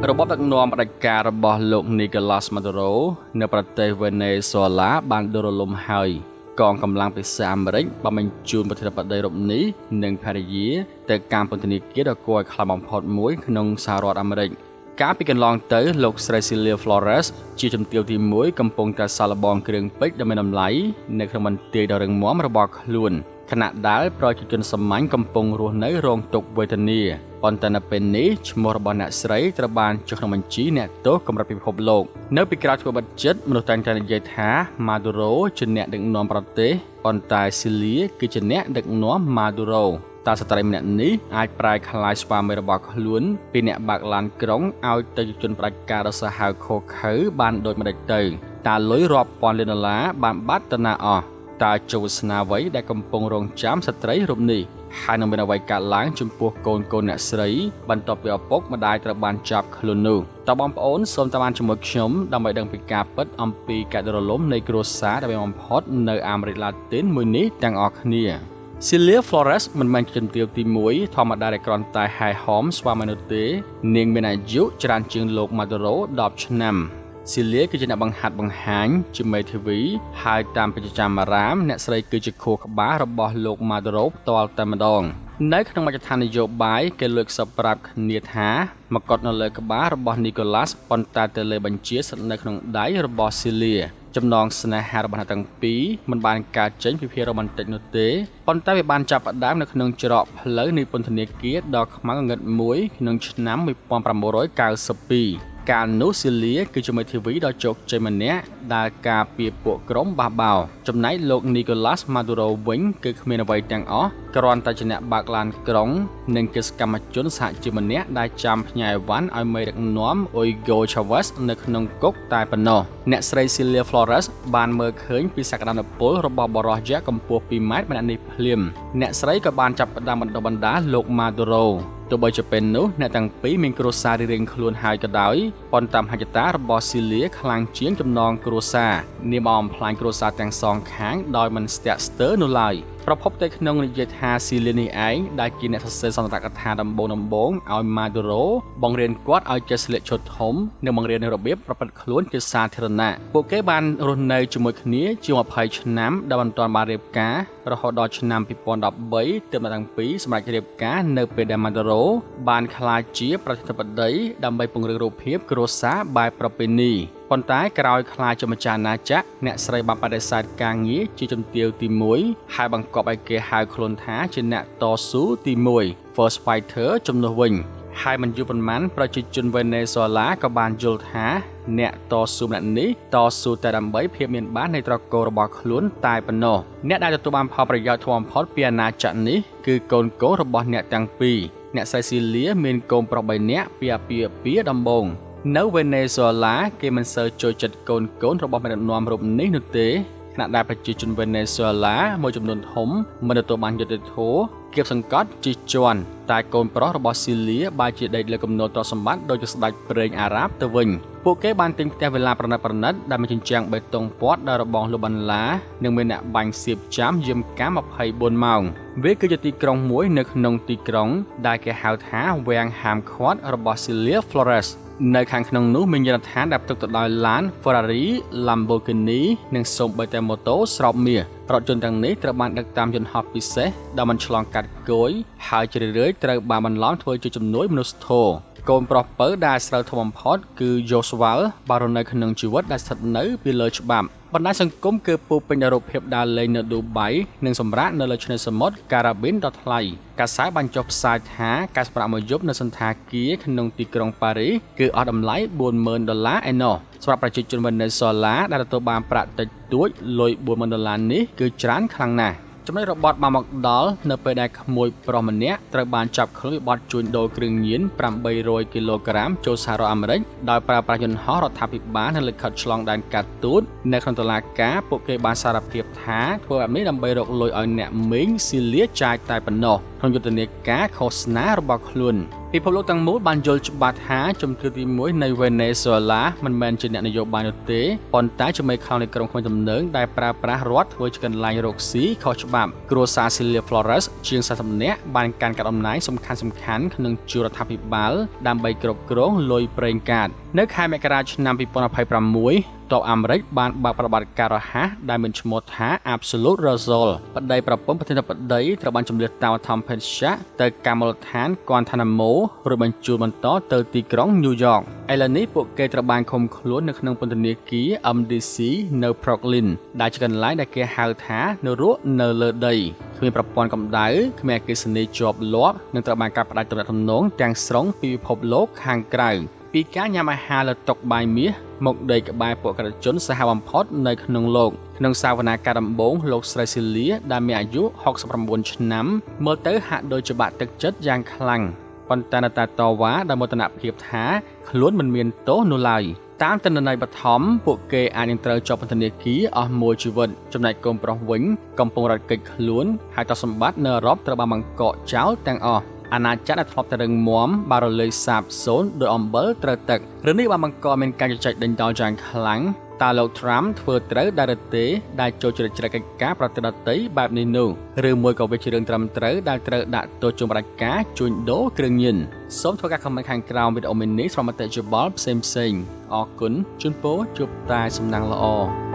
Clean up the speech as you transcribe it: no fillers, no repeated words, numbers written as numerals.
ระบบដឹกនាំផ្ដាច់ការរបស់លោក Nicolas Maduro នៅប្រទេស Venezuela បានដួលរលំហើយកងកម្លាំងពិសេសអាមេរិកបានបញ្ជូនប្រធានាធិបតីរូបនេះនិងភរិយាទៅកាន់ពន្ធនាគារដ៏គួរឲ្យខ្លាចបំផុតមួយក្នុងសហរដ្ឋអាមេរិកកាលពីកន្លងទៅលោកស្រី Celia Flores ជាជំទាវទី1កំពុងតែសាកល្បងគ្រឿងពេជ្រដ៏មានតម្លៃនៅក្នុងមន្ទីរដ៏រឹងមាំរបស់ខ្លួនខណៈដែលប្រជាជនសាមញ្ញកំពុងរស់នៅរងទុក្ខវេទនាប៉ុន្តែនៅពេលនេះឈ្មោះរបស់អ្នកស្រីត្រូវបានចុះក្នុងបញ្ជីអ្នកទោសកម្រិតពិភពលោកនៅពីក្រោយធ្វើបិទចិត្តមនុស្សតែងតែនិយាយថា Maduro ជាអ្នកដឹកនាំប្រទេសប៉ុន្តែ Celia គឺជាអ្នកដឹកនាំ Maduro តើស្ត្រីម្នាក់នេះអាចប្រែក្លាយស្វាមីរបស់ខ្លួនពីអ្នកបើកឡានក្រុងឲ្យទៅជាជនផ្ដាច់ការដ៏សាហាវខុសខើបានដូចម្តេចទៅតើលុយរាប់ពាន់លានដុល្លារបានបាត់ទៅណាអស់តើជោគវាសនាអ្វីដែលកំពុងរងចាំស្ត្រីរូបនេះហើយនឹងមានអ្វីកើតឡើងចំពោះកូនអ្នកស្រីបន្ទាប់ពីឪពុកម្ដាយត្រូវបានចាប់ខ្លួននោះតើបងប្អូនសូមតាមជាមួយខ្ញុំដើម្បីដឹងពីការពិតអំពីការដួលរលំនៃគ្រួសារដែលមានបំផុតនៅអាមេរិកឡាទីនមួយនេះទាំងអស់គ្នា Celia Flores មិនមែនជាជំទាវទី1ធម្មតាដែលគ្រាន់តែហែហមស្វាមីនោះទេនាងមានអាយុច្រើនជាងលោក Maduro 10 ឆ្នាំCelia គឺជាអ្នកបង្ហាត់បង្ហាញជាមេធាវីហើយតាមប្រជាចាមអារាមអ្នកស្រីគឺជាខួរក្បាលរបស់លោក Maduro ផ្ទាល់តែម្ដងនៅក្នុងមជ្ឈដ្ឋាននយោបាយគេលើកសប្រាប់គ្នាថាមកុដនៅលើក្បាលរបស់ Nicolas ប៉ុន្តែទៅលើបញ្ជាស្ថិតនៅក្នុងដៃរបស់ Celia ចំណងស្នេហារបស់ទាំងពីរមិនបានកើតចេញពីភាពរ៉ូម៉ាន់ទិកនោះទេប៉ុន្តែវាបានចាប់ផ្ដើមនៅក្នុងច្រកផ្លូវនៃពន្ធនាគារដ៏ខ្មៅងងឹតមួយក្នុងឆ្នាំ1992កាលនោះ Celia គឺជាមេធាវីដ៏ជោគជ័យម្នាក់ដែលការពារពួកក្រុមបះបោរចំណែកលោក Nicolas Maduro វិញគឺគ្មានអ្វីទាំងអស់គ្រាន់តែជាអ្នកបើកឡានក្រុងនិងជាសកម្មជនសហជីពម្នាក់ដែលចាំផ្ញើអីវ៉ាន់ឲ្យមេដឹកនាំ Hugo Chavez នៅក្នុងគុកតែប៉ុណ្ណោះអ្នកស្រី Celia Flores បានមើលឃើញពីសក្តានុពលរបស់បរិយាកម្ពស់2ម៉ែត្រម្នាក់នេះភ្លាមអ្នកស្រីក៏បានចាប់ផ្ដើមបណ្ដុះបណ្ដាលលោក Maduroទោះបីជាពេលនោះអ្នកទាំងពីរមានគ្រួសាររៀងៗខ្លួនហើយក៏ដោយប៉ុន្តែមហិច្ឆតារបស់ Celia ខ្លាំងជាងចំណងគ្រួសារនាមអំផ្លាញគ្រួសារទាំងសងខាងដោយមិនស្ទាក់ស្ទើរនោះឡើយប្រភពតែក្នុងនិយាយថា Celia នេះឯងដែលជាអ្នកសរសេរសន្ទរកថាដំបូងឲ្យ Maduro បង្រៀនគាត់ឲ្យចេះស្លៀកឈុតធំនិងបង្រៀនរបៀបប្រព្រឹត្តខ្លួនជាសាធារណៈពួកគេបានរស់នៅជាមួយគ្នាជាង20ឆ្នាំដែលមិនទាន់បានរៀបការរហូតដល់ឆ្នាំ2013ទើបទាំងពីរសម្រេចរៀបការនៅពេលដែល Maduro បានក្លាយជាប្រធានាធិបតីដើម្បីពង្រឹងរូបភាពគ្រួសារបែបប្រពៃណីប៉ុន្តែក្រោយខ្លាចជាម្ចាស់អាណាចក្រអ្នកស្រីបានបដិសេធការងារជាជំទាវទី1ហើយបង្គាប់ឲ្យគេហៅខ្លួនថាជាអ្នកតស៊ូទី1 First Fighter ជំនួសវិញហើយមិនយូរប៉ុន្មានប្រជាជនវេណេស៊ុយឡាក៏បានយល់ថាអ្នកតស៊ូម្នាក់នេះតស៊ូតែដើម្បីភាពមានបាននៃត្រកូលរបស់ខ្លួនតែប៉ុណ្ណោះអ្នកដែលទទួលបានផលប្រយោជន៍ធំបំផុតពីអាណាចក្រនេះគឺកូនរបស់អ្នកទាំងពីរអ្នកស្រី Celia មានកូនប្រុស3នាក់ពីអាពាហ៍ដំបូងនៅវេណេស៊ុយឡាគេមិនសូវចូលចិត្តកូនរបស់មេដឹកនាំរូបនេះនោះទេខណៈដែលប្រជាជនវេណេស៊ុយឡាមួយចំនួនធំមិនទទួលបានយុត្តិធម៌គៀបសង្កត់ជិះជាន់តែកូនប្រុសរបស់ Celia បែរជាដេកលើគំនរទ្រព្យសម្បត្តិដោយជាស្ដេចព្រេងអារ៉ាប់ទៅវិញពួកគេបានទិញផ្ទះវិឡាប្រណិតដែលមានជញ្ជាំងបេតុងព័ទ្ធដោយរបងលូបន្លានិងមានអ្នកបាញ់សៀបចាំយាមកាម24ម៉ោងវាគឺជាទីក្រុងមួយនៅក្នុងទីក្រុងដែលគេហៅថាវាំងហាមឃាត់របស់ Celia Flores នៅខាងក្នុងនោះមានយានដ្ឋានដែលផ្ទុកទៅដោយឡាន Ferrari, Lamborghini និងសូម្បីតែម៉ូតូស្រោបមាសរថយន្តទាំងនេះត្រូវបានដឹកតាមយន្តហោះពិសេសដែលមិនឆ្លងកាត់គយហើយជ្រឿយៗត្រូវបានបន្លំធ្វើជាជំនួយមនុស្សធម៌កូនប្រុសពៅដែលស្រូវធំបំផុតគឺ Joshua បានរស់នៅក្នុងជីវិតដែលស្ថិតនៅពីលើច្បាប់បណ្ដាញសង្គមគឺពោពេញដោយរូបភាពដើរលេងនៅឌូបៃនិងសម្រាកនៅលើឆ្នេរសមុទ្រការ៉ាប៊ីនដ៏ថ្លៃកាសែតបានចុះផ្សាយថាការសម្រាកមួយយប់នៅសន្តាគារក្នុងទីក្រុងប៉ារីសគឺអស់តម្លៃ$40,000ឯណោះសម្រាប់ប្រជាជនវេណេស៊ុយឡាដែលទទួលបានប្រាក់តិចតួចលុយ$40,000នេះគឺច្រើនខ្លាំងណាស់ចំណុចរបត់បានមកដល់នៅពេលដែលក្មួយប្រុសម្នាក់ត្រូវបានចាប់ខ្លួនពីបទជួញដូរគ្រឿងញៀន800គីឡូក្រាមចូលសហរដ្ឋអាមេរិកដោយប្រើប្រាស់យន្តហោះរដ្ឋាភិបាលនិងលិខិតឆ្លងដែនកាត់ទូតនៅក្នុងតុលាការពួកគេបានសារភាពថាធ្វើបែបនេះដើម្បីរកលុយឲ្យអ្នកមីង Celia ចាយតែប៉ុណ្ណោះក្នុងយុទ្ធនាការឃោសនារបស់ខ្លួន ពិភពលោកទាំងមូលបានយល់ច្បាស់ថាជំនឿទី1នៃវេណេស៊ុយអេឡាមិនមែនជាអ្នកនយោបាយនោះទេប៉ុន្តែជាមេខ្លោងនៃក្រុមខ្មែរទំនើងដែលប្រើប្រាស់រដ្ឋធ្វើជាកន្លែងរកស៊ីខុសច្បាប់គ្រួសារ Celia Flores ជាង40នាក់បានកាន់កាប់អំណាចសំខាន់ក្នុងជួររដ្ឋាភិបាលដើម្បីគ្រប់គ្រងលុយប្រេងកាតនៅខែមករាឆ្នាំ2026តបអាមេរិកបានបើកប្រតិបត្តិការរហ័សដែលមានឈ្មោះថា Absolute Result ប្តីប្រពន្ធប្រធានាធិបតីត្រូវបានជម្លៀសតាមធម្មភេទឆាទៅកម្មលដ្ឋាន Guantanamo រួចបញ្ជូនបន្តទៅទីក្រុង New York ឥឡូវនេះពួកគេត្រូវបានឃុំខ្លួននៅក្នុងពន្ធនាគារ MDC នៅ Brooklyn ដែលជាកន្លែងដែលគេហៅថានរកនៅលើដីគ្មានប្រព័ន្ធកម្ដៅគ្មានអគ្គិសនីជាប់លាប់និងត្រូវបានកាត់ផ្តាច់ទំនាក់ទំនងទាំងស្រុងពីពិភពលោកខាងក្រៅពីការញ៉ាំអាហារលើតុបាយមាសមកដីក្បែរពួកក្រិតជនសាហាវបំផុតនៅក្នុងលោកក្នុងសាវនាការដំបូងលោកស្រីស៊ីលីដែលមានអាយុ69ឆ្នាំមើលទៅហាក់ដូចជាបាក់ទឹកចិត្តយ៉ាងខ្លាំងប៉ុន្តែនៅតែតវ៉ាដោយមោទនភាពថាខ្លួនមិនមានទោសនោះឡើយតាមទិន្នន័យបឋមពួកគេអាចនឹងត្រូវជាប់ពន្ធនាគារអស់មួយជីវិតចំណែកកូនប្រុសវិញកំពុងរត់គេចខ្លួនហើយទ្រព្យសម្បត្តិនៅអឺរ៉ុបត្រូវបានបង្កកចោលទាំងអស់អាណាចក្រដែលធ្លាប់តែរឹងមាំបានរលាយសាបសូន្យដោយអំបិលត្រូវទឹករឿងនេះបានបង្កមានការជជែកដេញដោលយ៉ាងខ្លាំងតើលោក Trump ធ្វើត្រូវដែរឬទេដែលចូលជ្រៀតជ្រែកកិច្ចការប្រតិបត្តិបែបនេះនោះឬមួយក៏វាជារឿងត្រឹមត្រូវដែលត្រូវដាក់ទោសជំរាច់ការជួញដូរគ្រឿងញៀនសូមធ្វើការខមមិនខាងក្រោមវីដេអូមីនីសម្រាប់មតិយោបល់ផ្សេងអរគុណជូនពរជួបតែសំណាងល្អ